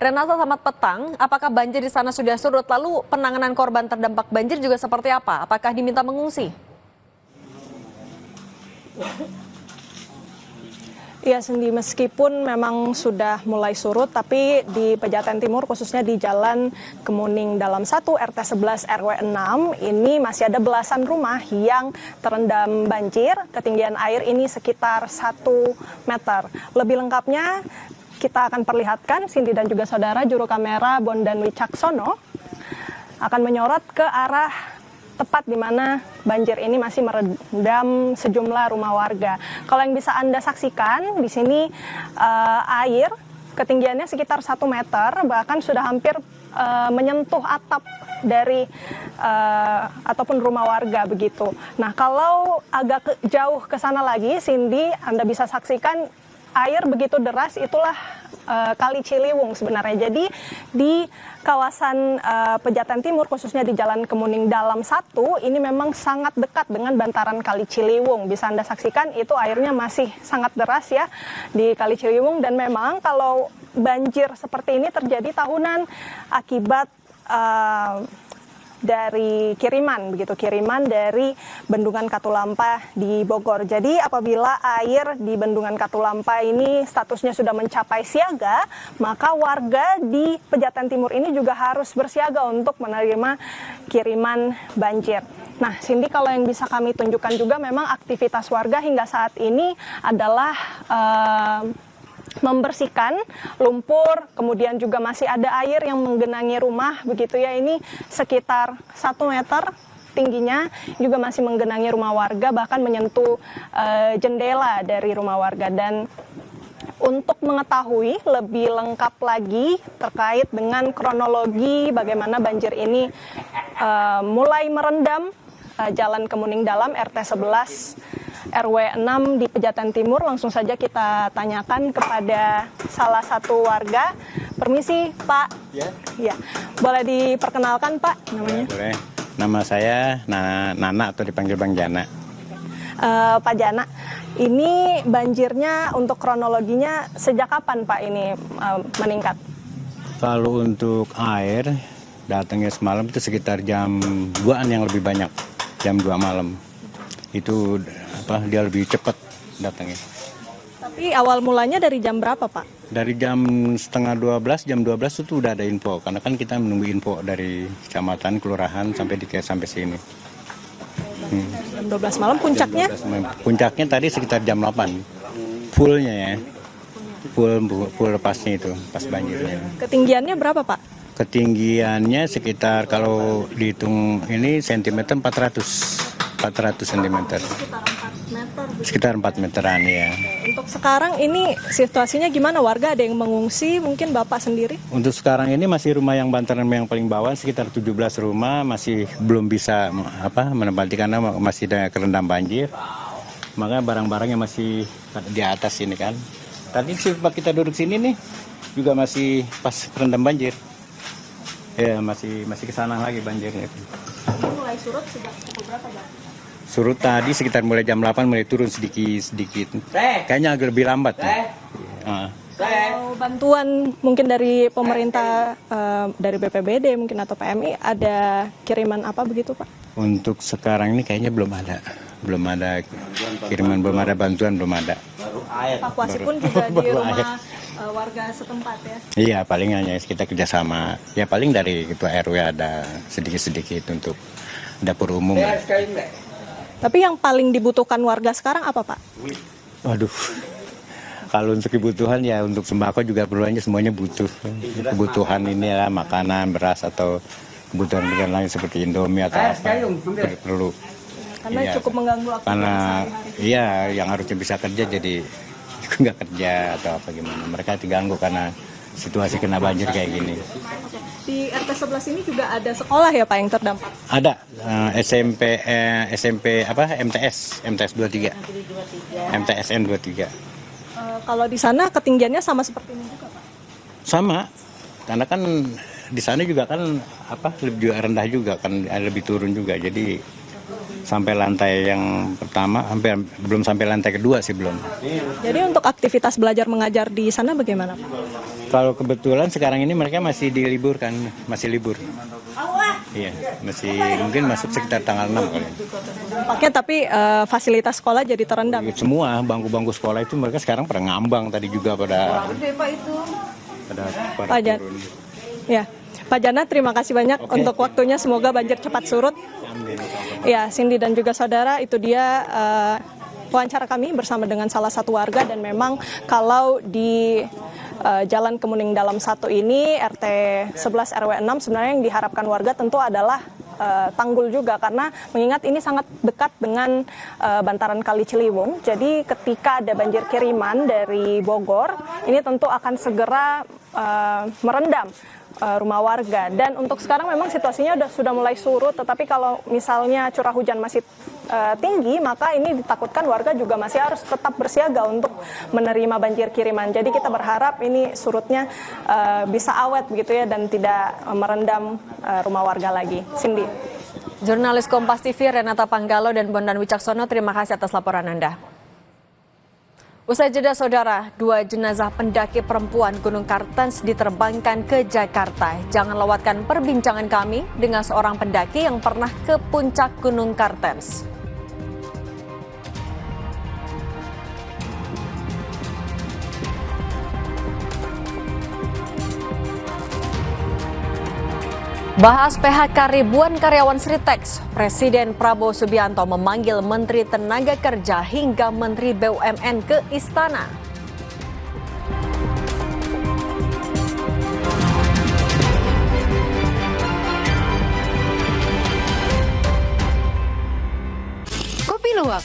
Renata, selamat petang. Apakah banjir di sana sudah surut? Lalu penanganan korban terdampak banjir juga seperti apa? Apakah diminta mengungsi? Ya, Cindy, meskipun memang sudah mulai surut, tapi di Pejaten Timur, khususnya di Jalan Kemuning Dalam 1 RT 11 RW 6, ini masih ada belasan rumah yang terendam banjir. Ketinggian air ini sekitar 1 meter. Lebih lengkapnya, kita akan perlihatkan, Cindy dan juga saudara, juru kamera Bondan Wicaksono akan menyorot ke arah tepat di mana banjir ini masih merendam sejumlah rumah warga. Kalau yang bisa Anda saksikan, di sini air ketinggiannya sekitar 1 meter, bahkan sudah hampir menyentuh atap dari ataupun rumah warga begitu. Nah, kalau agak jauh ke sana lagi, Cindy, Anda bisa saksikan air begitu deras, itulah Kali Ciliwung sebenarnya. Jadi di kawasan Pejaten Timur, khususnya di Jalan Kemuning Dalam 1, ini memang sangat dekat dengan bantaran Kali Ciliwung. Bisa Anda saksikan itu airnya masih sangat deras ya di Kali Ciliwung, dan memang kalau banjir seperti ini terjadi tahunan akibat dari kiriman dari Bendungan Katulampa di Bogor. Jadi apabila air di Bendungan Katulampa ini statusnya sudah mencapai siaga, maka warga di Pejaten Timur ini juga harus bersiaga untuk menerima kiriman banjir. Nah, Cindy, kalau yang bisa kami tunjukkan juga memang aktivitas warga hingga saat ini adalah membersihkan lumpur, kemudian juga masih ada air yang menggenangi rumah begitu ya. Ini sekitar 1 meter tingginya, juga masih menggenangi rumah warga, bahkan menyentuh jendela dari rumah warga. Dan untuk mengetahui lebih lengkap lagi terkait dengan kronologi bagaimana banjir ini mulai merendam Jalan Kemuning Dalam RT 11 RW 6 di Pejaten Timur, langsung saja kita tanyakan kepada salah satu warga. Permisi, Pak. Ya. Boleh diperkenalkan, Pak, namanya? Boleh. Nama saya Nana atau dipanggil Bang Jana. Pak Jana, ini banjirnya untuk kronologinya sejak kapan, Pak, ini meningkat? Kalau untuk air, datangnya semalam itu sekitar jam 2-an yang lebih banyak, jam 2 malam. Itu dia lebih cepat datangnya. Tapi awal mulanya dari jam berapa, Pak? Dari jam setengah 12, jam 12 itu udah ada info, karena kan kita menunggu info dari kecamatan, kelurahan sampai sini. Jam 12 malam puncaknya? Puncaknya tadi sekitar jam 8. Fullnya ya. Full lepasnya itu, pas banjirnya. Ketinggiannya berapa, Pak? Ketinggiannya sekitar kalau dihitung ini sentimeter 400 cm. Sekitar 4 meteran ya. Untuk sekarang ini situasinya gimana? Warga ada yang mengungsi, mungkin Bapak sendiri? Untuk sekarang ini masih rumah yang bantaran yang paling bawah, sekitar 17 rumah masih belum bisa menempati karena masih ada kerendam banjir. Makanya barang-barangnya masih di atas ini kan. Tadi sempat kita duduk sini nih juga masih pas kerendam banjir. Ya masih kesana lagi banjirnya. Ini mulai surut sejak pukul berapa, Pak? Surut tadi sekitar mulai jam 8 mulai turun sedikit. Kayaknya agak lebih lambat. Kalau bantuan mungkin dari pemerintah, dari BPBD mungkin atau PMI, ada kiriman apa begitu, Pak? Untuk sekarang ini kayaknya belum ada kiriman, belum ada bantuan, belum ada. Evakuasi pun juga di rumah warga setempat ya? Iya, paling hanya kita kerjasama. Ya paling dari ketua RW ada sedikit-sedikit untuk dapur umum. Tapi yang paling dibutuhkan warga sekarang apa, Pak? Waduh, kalau untuk kebutuhan ya untuk sembako juga perluannya semuanya butuh. Kebutuhan ini ya makanan, beras atau kebutuhan lain seperti Indomie atau apa perlu. Karena iya, cukup mengganggu aktivitas sehari-hari. Iya, yang harusnya bisa kerja jadi nggak kerja atau apa gimana. Mereka diganggu karena situasi kena banjir kayak gini. Di RT 11 ini juga ada sekolah ya, Pak, yang terdampak? Ada SMP MTS 23. MTSN 23. Kalau di sana ketinggiannya sama seperti ini juga, Pak? Sama. Karena kan di sana juga kan lebih rendah juga kan, lebih turun juga. Jadi sampai lantai yang pertama, belum sampai lantai kedua sih belum. Jadi untuk aktivitas belajar mengajar di sana bagaimana, Pak? Kalau kebetulan sekarang ini mereka masih diliburkan, masih libur. Iya, masih mungkin masuk sekitar tanggal 6 kali. Dampaknya tapi fasilitas sekolah jadi terendam. Semua bangku-bangku sekolah itu mereka sekarang pada ngambang tadi juga pada Pak Jan. turun. Ya, Pak Jana, terima kasih banyak untuk waktunya. Semoga banjir cepat surut. Ya, Cindy dan juga saudara, itu dia wawancara kami bersama dengan salah satu warga, dan memang kalau di Jalan Kemuning Dalam 1 ini RT 11 RW 6 sebenarnya yang diharapkan warga tentu adalah tanggul juga, karena mengingat ini sangat dekat dengan bantaran Kali Ciliwung. Jadi ketika ada banjir kiriman dari Bogor, ini tentu akan segera merendam rumah warga. Dan untuk sekarang memang situasinya sudah mulai surut, tetapi kalau misalnya curah hujan masih tinggi, maka ini ditakutkan warga juga masih harus tetap bersiaga untuk menerima banjir kiriman. Jadi kita berharap ini surutnya bisa awet begitu ya, dan tidak merendam rumah warga lagi. Cindy. Jurnalis Kompas TV Renata Panggalo dan Bondan Wicaksono, terima kasih atas laporan Anda. Usai jeda saudara, 2 jenazah pendaki perempuan Gunung Kartens diterbangkan ke Jakarta. Jangan lewatkan perbincangan kami dengan seorang pendaki yang pernah ke puncak Gunung Kartens. Bahas PHK ribuan karyawan Sritex, Presiden Prabowo Subianto memanggil Menteri Tenaga Kerja hingga Menteri BUMN ke Istana. Kopi Luwak,